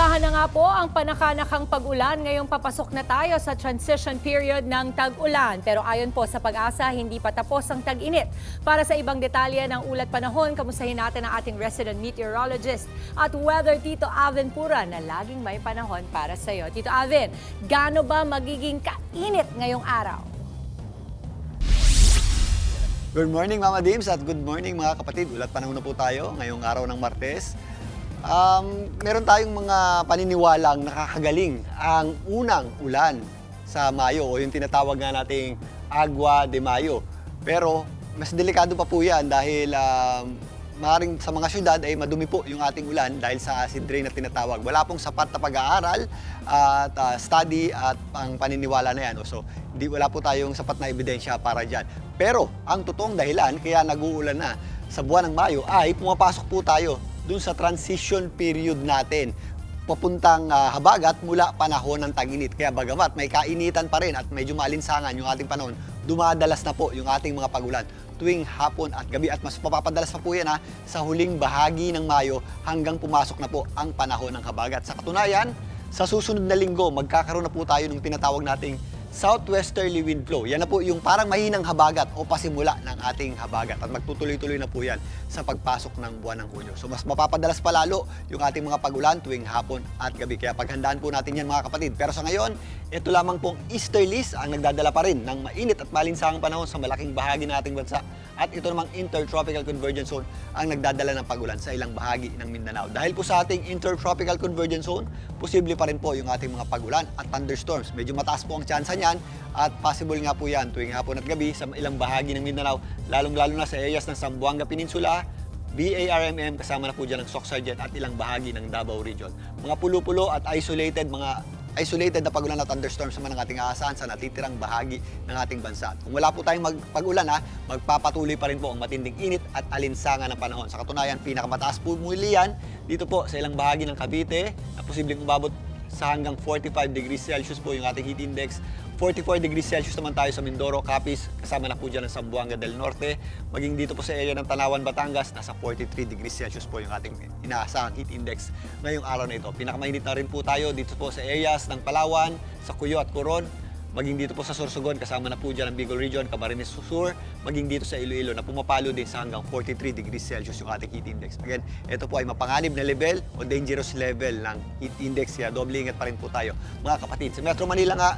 Inaasahan na nga po ang panakanakang pag-ulan ngayong papasok na tayo sa transition period ng tag-ulan. Pero ayon po sa Pag-asa, hindi pa tapos ang tag-init. Para sa ibang detalye ng ulat panahon, kamustahin natin ang ating resident meteorologist at weather Tito Alvin Pura na laging may panahon para sa iyo. Tito Alvin, gaano ba magiging kainit ngayong araw? Good morning Mama Dims at good morning mga kapatid. Ulat panahon na po tayo ngayong araw ng Martes. Meron tayong mga paniniwalang nakakagaling ang unang ulan sa Mayo o yung tinatawag nga nating Agua de Mayo. Pero mas delikado pa po yan dahil maaaring sa mga syudad ay madumi po yung ating ulan dahil sa acid rain na tinatawag. Wala pong sapat na pag-aaral at study at ang paniniwala na yan. So, wala po tayong sapat na ebidensya para dyan. Pero ang totoong dahilan kaya nag-uulan na sa buwan ng Mayo ay pumapasok po tayo dun sa transition period natin papuntang habagat mula panahon ng tag-init. Kaya bagamat may kainitan pa rin at medyo maalinsangan yung ating panahon, dumadalas na po yung ating mga pag-ulan tuwing hapon at gabi at mas mapapadalas pa po yan sa huling bahagi ng Mayo hanggang pumasok na po ang panahon ng habagat. Sa katunayan, sa susunod na linggo magkakaroon na po tayo ng tinatawag nating southwesterly wind flow. Yan na po yung parang mahinang habagat o pasimula ng ating habagat at magtutuloy-tuloy na po yan sa pagpasok ng buwan ng Hunyo. So mas mapapadalas pa lalo yung ating mga pag-ulan tuwing hapon at gabi. Kaya paghandaan po natin yan mga kapatid. Pero sa ngayon, ito lamang pong easterlies ang nagdadala pa rin ng mainit at malinsangang panahon sa malaking bahagi ng ating bansa. At ito namang intertropical convergence zone ang nagdadala ng pag-ulan sa ilang bahagi ng Mindanao. Dahil po sa ating intertropical convergence zone, posible pa rin po yung ating mga pag-ulan at thunderstorms. Medyo mataas po ang tsansa niyan at possible nga po yan tuwing hapon at gabi sa ilang bahagi ng Mindanao, lalong-lalo na sa areas ng Zamboanga Peninsula, BARMM, kasama na po dyan ng Soxargen at ilang bahagi ng Davao Region. Mga pulo-pulo at isolated na pag-ulan at thunderstorms naman ang ating aasahan sa natitirang bahagi ng ating bansa. Kung wala po tayong pag-ulan, magpapatuloy pa rin po ang matinding init at alinsangan ng panahon. Sa katunayan, pinakamataas po muli yan dito po sa ilang bahagi ng Cavite na posibleng umabot sa hanggang 45 degrees Celsius po yung ating heat index. 44 degrees Celsius naman tayo sa Mindoro, Capiz, kasama na po dyan ang Zamboanga del Norte. Maging dito po sa area ng Tanawan, Batangas, nasa 43 degrees Celsius po yung ating inaasahang heat index ngayong araw na ito. Pinakamainit na rin po tayo dito po sa areas ng Palawan, sa Cuyo at Coron. Maging dito po sa Sorsogon, kasama na po dyan ang Bicol Region, Camarines Sur, maging dito sa Iloilo na pumapalo din sa hanggang 43 degrees Celsius yung ating heat index. Again, ito po ay mapanganib na level o dangerous level ng heat index, kaya doble ingat pa rin po tayo mga kapatid. Sa Metro Manila nga,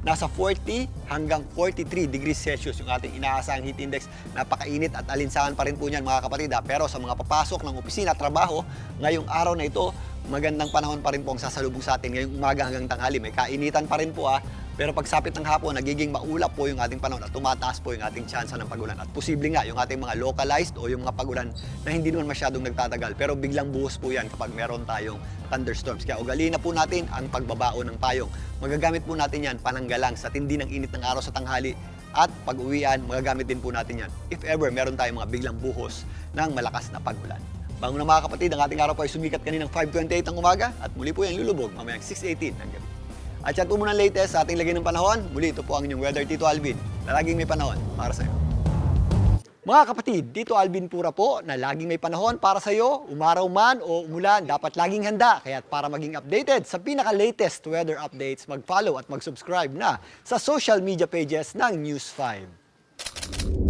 nasa 40 hanggang 43 degrees Celsius yung ating inaasahang heat index. Napakainit at alinsangan pa rin po niyan mga kapatid. Pero sa mga papasok ng opisina at trabaho, ngayong araw na ito, magandang panahon pa rin po ang sasalubong sa atin ngayong umaga hanggang tanghali. May kainitan pa rin po pero pagsapit ng hapon, nagiging maulap po yung ating panahon at tumataas po yung ating tsansa ng pag-ulan. At posible nga yung ating mga localized o yung mga pag-ulan na hindi naman masyadong nagtatagal. Pero biglang buhos po yan kapag meron tayong thunderstorms. Kaya ugaliin na po natin ang pagbabao ng payong. Magagamit po natin yan pananggalang sa tindi ng init ng araw sa tanghali. At pag-uwian, magagamit din po natin yan if ever meron tayong mga biglang buhos ng malakas na pag-ulan. Bago na mga kapatid, ang ating araw po ay sumikat kaninang 5:28 ng umaga at muli po yan lulubog mamayang 6:18 ng gabi. At yan po muna latest sa ating lagay ng panahon. Muli ito po ang inyong weather Tito Alvin na laging may panahon para sa iyo. Mga kapatid, Tito Alvin Pura po na laging may panahon para sa iyo, umaraw man o umulan, dapat laging handa. Kaya para maging updated sa pinaka-latest weather updates, mag-follow at mag-subscribe na sa social media pages ng News 5.